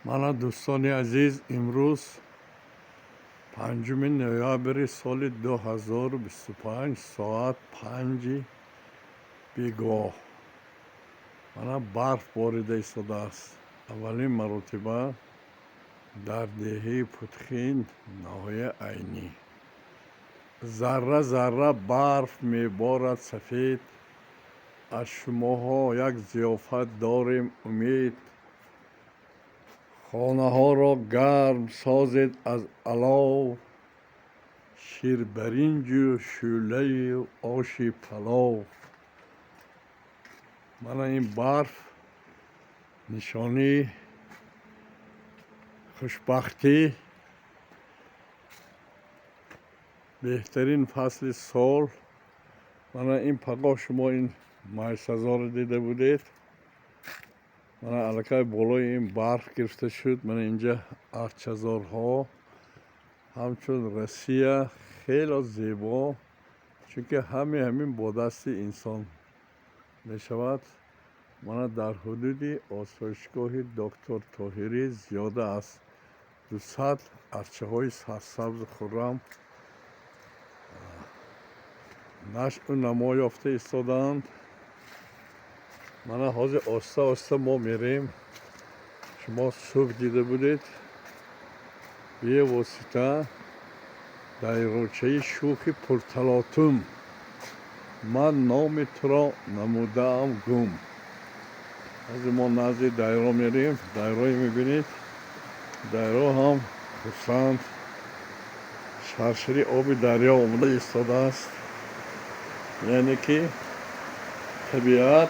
مانا دوستانی عزیز، امروز 5 نوامبر سال 2025 ساعت 5 بیگاه مانا برف باریده ایستاده است. اولین مرتبه در دهه پتخین ناحیه عینی ذره ذره برف میبارد سفید. از شماها یک ضیافت داریم امید. خانه ها را گرم سازید از علاو، شیر برنج و شوله و آش پلاو. من این برف نشانی خوشبختی، بهترین فصل سال. من این پگاه شما این مایسزا رو دیده بودید. من علاقه بالای این برف گرفته شد. من اینجا ارچزارها همچون روسیه خیلی زیبا، چون که همین با دست انسان می شود. من در حدود آسایشگاه دکتر طاهری زیاده است 200 ارچه های سرسبز خرم نشع و نما یافته ایستادند. من حاضر آسته آسته ما میریم. شما صبح دیده بودید به واسطه دریاچه شوخ پرتلاطم من نام تو را نموده ام گم. از ما نزد دایره میریم. دایره میبینید، دایره هم خرسند شرشری آب دریا آمده ایستاده است. یعنی که طبیعت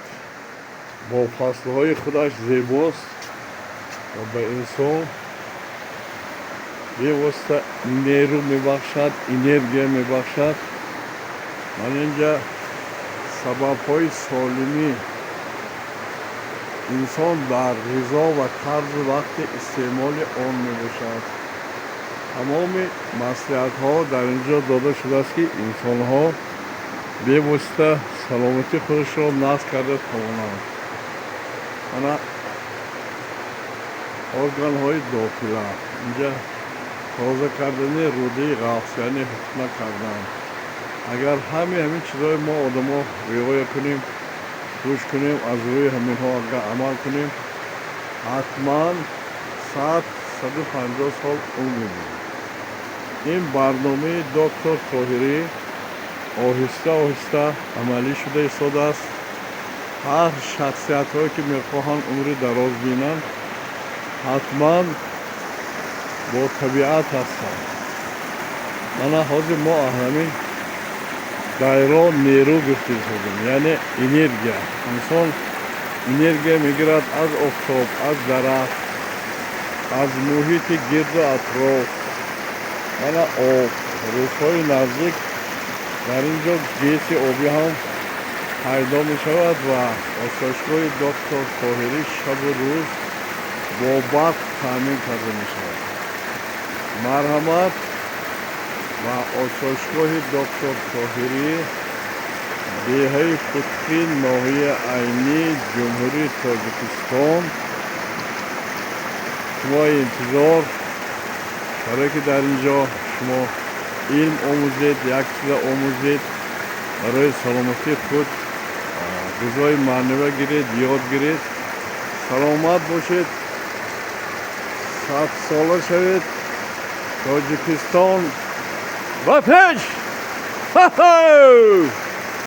با فصلهای خودش زیباست و به انسان به واسطه نیرو میبخشد، انرژی میبخشد. من اینجا سبب‌های سالمی انسان در غذا و طرز وقت استعمال آن میباشد. تمام مصلحت‌ها در اینجا داده شده است که انسان‌ها به واسطه سلامتی خودش را نصب کرده توانند. من ارگان‌های داخله اینجا تازه کردن روده غفص، یعنی حفظ کردن. اگر همین چیزهای ما آدم‌ها رعایت کنیم، گوش کنیم، از روی همین ها اگر عمل کنیم، حتما 100-150 سال عمر می‌بریم. این برنامه دکتر طاهری آهسته آهسته عملی شده ایستاده است. هر شخصیت هایی که میخواهند عمر دراز بینند حتما با طبیعت هستند. من حاضر ما همین دایره نیرو گرفته شدیم، یعنی انرژی. انسان انرژی میگیرد از آفتاب، از درخت، از محیط گرد و اطراف. من آب روزهای نزدیک در اینجا گیس آبی هم پیدا می شود و آسایشگاه دکتر طاهری شب و روز با برق تامین کرده می شود. مرحمت و آسایشگاه دکتر طاهری، دهه پتخین ناحیه عینی، جمهوری تاجیکستان. شما انتظار برای که در اینجا شما علم آموزید، یک چیز آموزید، برای سلامتی خود غذای معنوی گیرید، یاد گیرید. سلامت باشید، 100 ساله شوید. تاجیکستان و پیش!